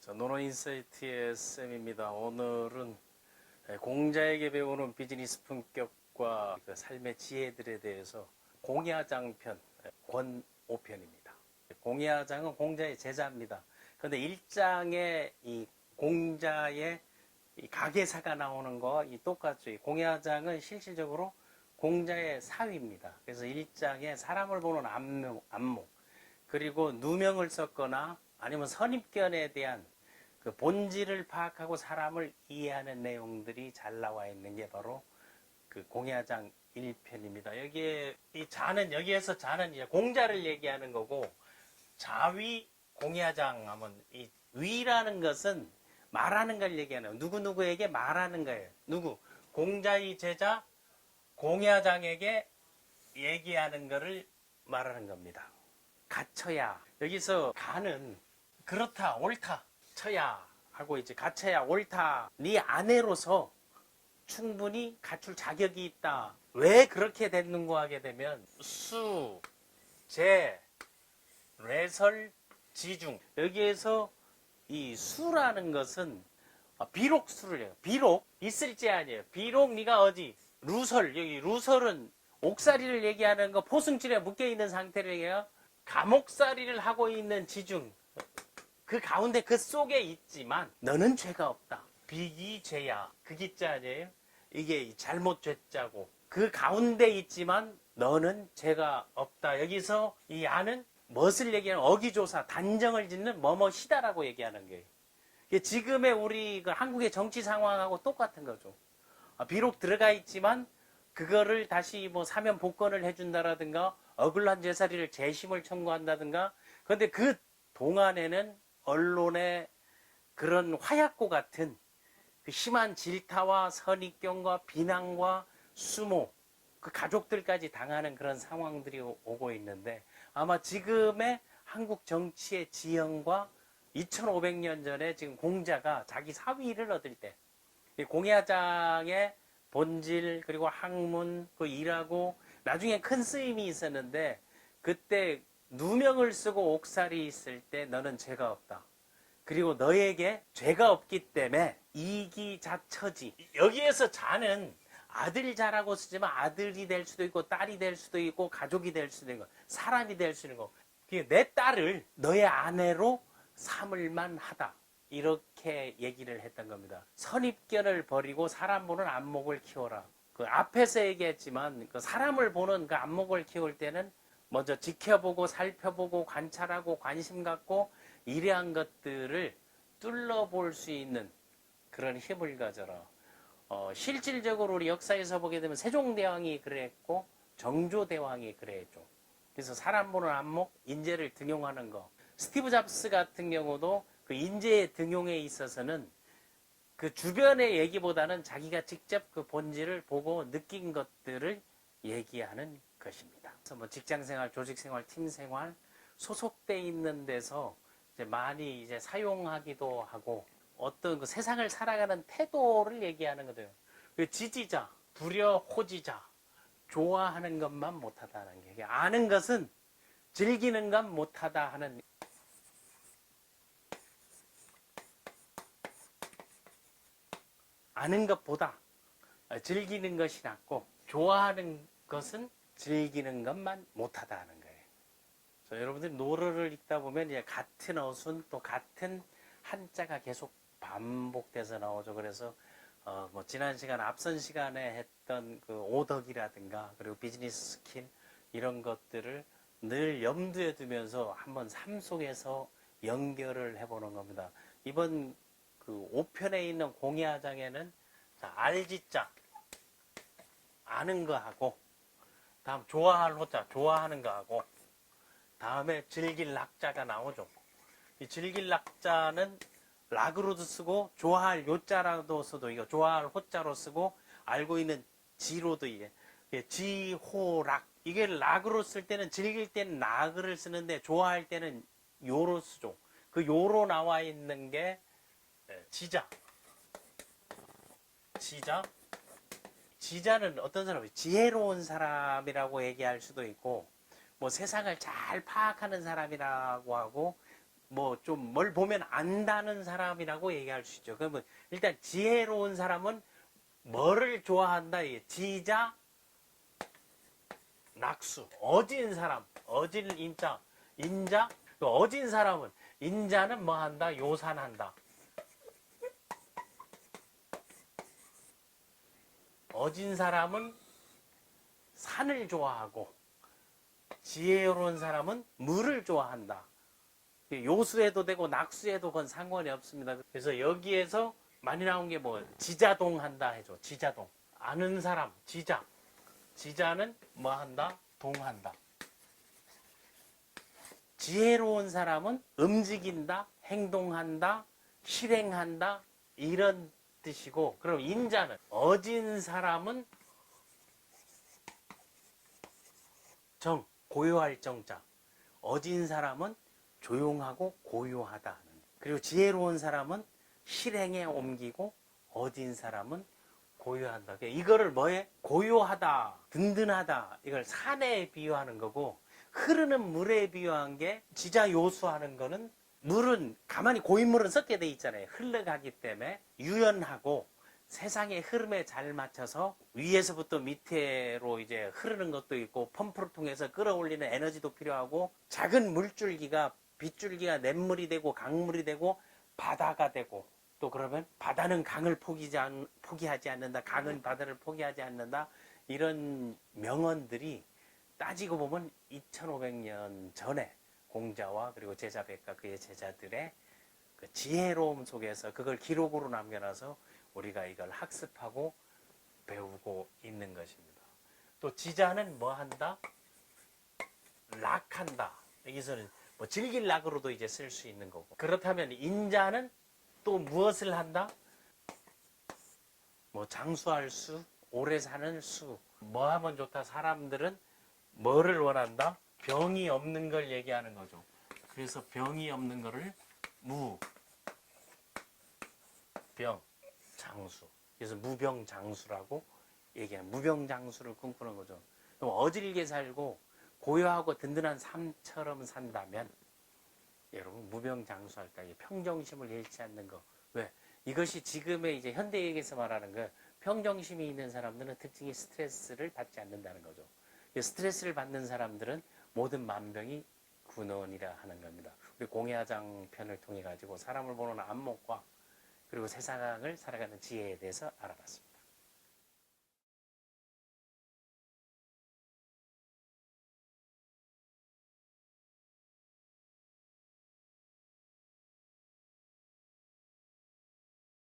노노인사이트의 쌤입니다. 오늘은 공자에게 배우는 비즈니스 품격과 그 삶의 지혜들에 대해서 공야장편 권 5편입니다. 공야장은 공자의 제자입니다. 그런데 1장에 이 공자의 이 가계사가 나오는 거와 똑같죠. 공야장은 실질적으로 공자의 사위입니다. 그래서 1장에 사람을 보는 안목, 그리고 누명을 썼거나 아니면 선입견에 대한 그 본질을 파악하고 사람을 이해하는 내용들이 잘 나와 있는 게 바로 그 공야장 1편입니다. 여기에 이 자는, 여기에서 자는 이제 공자를 얘기하는 거고, 자위 공야장 하면 이 위라는 것은 말하는 걸 얘기하는 거예요. 누구누구에게 말하는 거예요. 누구? 공자의 제자 공야장에게 얘기하는 거를 말하는 겁니다. 갇혀야, 여기서 가는 그렇다 옳다 쳐야 하고 이제 갇혀야 옳다, 네 아내로서 충분히 갖출 자격이 있다. 왜 그렇게 됐는고 하게 되면 수, 재, 레설, 지중, 여기에서 이 수라는 것은 비록 수를 해요. 비록 있을지 아니에요. 비록 네가 어디 루설, 여기 루설은 옥살이를 얘기하는 거, 포승줄에 묶여있는 상태를 얘기해요. 감옥살이를 하고 있는 지중, 그 가운데 그 속에 있지만 너는 죄가 없다. 비기죄야. 그 기자 아니에요? 이게 잘못 죄자고 그 가운데 있지만 너는 죄가 없다. 여기서 이 아는 무엇을 얘기하는, 어기조사, 단정을 짓는 뭐뭐시다라고 얘기하는 거예요. 이게 지금의 우리 그 한국의 정치 상황하고 똑같은 거죠. 비록 들어가 있지만 그거를 다시 뭐 사면 복권을 해준다라든가 억울한 제사리를 재심을 청구한다든가. 그런데 그 동안에는 언론의 그런 화약고 같은 그 심한 질타와 선입견과 비난과 수모, 그 가족들까지 당하는 그런 상황들이 오고 있는데, 아마 지금의 한국 정치의 지형과 2500년 전에 지금 공자가 자기 사위를 얻을 때, 공야장의 본질, 그리고 학문, 그 일하고 나중에 큰 쓰임이 있었는데, 그때 누명을 쓰고 옥살이 있을 때 너는 죄가 없다. 그리고 너에게 죄가 없기 때문에 이기자처지. 여기에서 자는 아들 자라고 쓰지만 아들이 될 수도 있고 딸이 될 수도 있고 가족이 될 수도 있고 사람이 될 수도 있고, 내 딸을 너의 아내로 삼을만 하다. 이렇게 얘기를 했던 겁니다. 선입견을 버리고 사람 보는 안목을 키워라. 그 앞에서 얘기했지만 그 사람을 보는 그 안목을 키울 때는 먼저 지켜보고 살펴보고 관찰하고 관심 갖고 이러한 것들을 뚫러볼 수 있는 그런 힘을 가져라. 실질적으로 우리 역사에서 보게 되면 세종대왕이 그랬고 정조대왕이 그랬죠. 그래서 사람 보는 안목, 인재를 등용하는 거. 스티브 잡스 같은 경우도 그 인재의 등용에 있어서는 그 주변의 얘기보다는 자기가 직접 그 본질을 보고 느낀 것들을 얘기하는 것입니다. 그래서 뭐 직장생활, 조직생활, 팀생활, 소속돼 있는 데서 이제 많이 이제 사용하기도 하고, 어떤 그 세상을 살아가는 태도를 얘기하는 거예요. 그 지지자, 불여호지자, 좋아하는 것만 못하다는 게, 아는 것은 즐기는 것 못하다 하는, 아는 것보다 즐기는 것이 낫고 좋아하는 것은 즐기는 것만 못하다는 거예요. 여러분들이 노래를 읽다 보면 이제 같은 어순 또 같은 한자가 계속 반복돼서 나오죠. 그래서 뭐 지난 시간, 앞선 시간에 했던 그 오덕이라든가 그리고 비즈니스 스킬, 이런 것들을 늘 염두에 두면서 한번 삶 속에서 연결을 해보는 겁니다. 이번 그 5편에 있는 공야장에는 알지자, 아는 거 하고, 다음 좋아할 호자, 좋아하는 거 하고, 다음에 즐길 낙자가 나오죠. 이 즐길 낙자는 락으로도 쓰고 좋아할 요자라도 써도, 이거 좋아할 호자로 쓰고, 알고 있는 지로도 이게 지호락, 이게 락으로 쓸 때는, 즐길 때는 락을 쓰는데 좋아할 때는 요로 쓰죠. 그 요로 나와 있는 게 지자. 지자는 어떤 사람이 지혜로운 사람이라고 얘기할 수도 있고, 뭐 세상을 잘 파악하는 사람이라고 하고, 뭐 좀 뭘 보면 안다는 사람이라고 얘기할 수 있죠. 그러면 일단 지혜로운 사람은 뭐를 좋아한다? 지자, 낙수. 어진 사람, 어질 인자, 인자. 어진 사람은 인자는 뭐 한다? 요산한다. 어진 사람은 산을 좋아하고 지혜로운 사람은 물을 좋아한다. 요수해도 되고 낙수해도 그건 상관이 없습니다. 그래서 여기에서 많이 나온 게 뭐 지자동 한다 해줘. 지자동. 아는 사람 지자. 지자는 뭐 한다? 동한다. 지혜로운 사람은 움직인다, 행동한다, 실행한다 이런 뜻이고, 그럼 인자는 어진 사람은 정, 고요할 정자. 어진 사람은 조용하고 고요하다. 그리고 지혜로운 사람은 실행에 옮기고 어진 사람은 고요한다. 이거를 뭐에? 고요하다, 든든하다. 이걸 산에 비유하는 거고, 흐르는 물에 비유한 게 지자 요수하는 거는 물은 가만히 고인물은 섞게 돼 있잖아요. 흘러가기 때문에 유연하고 세상의 흐름에 잘 맞춰서 위에서부터 밑으로 이제 흐르는 것도 있고 펌프를 통해서 끌어올리는 에너지도 필요하고 작은 물줄기가 빗줄기가 냇물이 되고 강물이 되고 바다가 되고 또 그러면 바다는 강을 포기하지 않는다. 강은 바다를 포기하지 않는다. 이런 명언들이 따지고 보면 2500년 전에 공자와 그리고 제자백과 그의 제자들의 그 지혜로움 속에서 그걸 기록으로 남겨놔서 우리가 이걸 학습하고 배우고 있는 것입니다. 또 지자는 뭐 한다? 락한다. 여기서는 뭐 즐길 락으로도 이제 쓸 수 있는 거고. 그렇다면 인자는 또 무엇을 한다? 뭐 장수할 수, 오래 사는 수. 뭐 하면 좋다? 사람들은 뭐를 원한다? 병이 없는 걸 얘기하는 거죠. 그래서 병이 없는 거를 무병 장수. 그래서 무병장수라고 얘기하는 무병장수를 꿈꾸는 거죠. 그럼 어질게 살고 고요하고 든든한 삶처럼 산다면 여러분 무병장수할까? 평정심을 잃지 않는 거. 왜? 이것이 지금의 이제 현대에게서 말하는 거. 평정심이 있는 사람들은 특징이 스트레스를 받지 않는다는 거죠. 스트레스를 받는 사람들은 모든 만병이 군원이라 하는 겁니다. 우리 공야장 편을 통해 가지고 사람을 보는 안목과 그리고 세상을 살아가는 지혜에 대해서 알아봤습니다.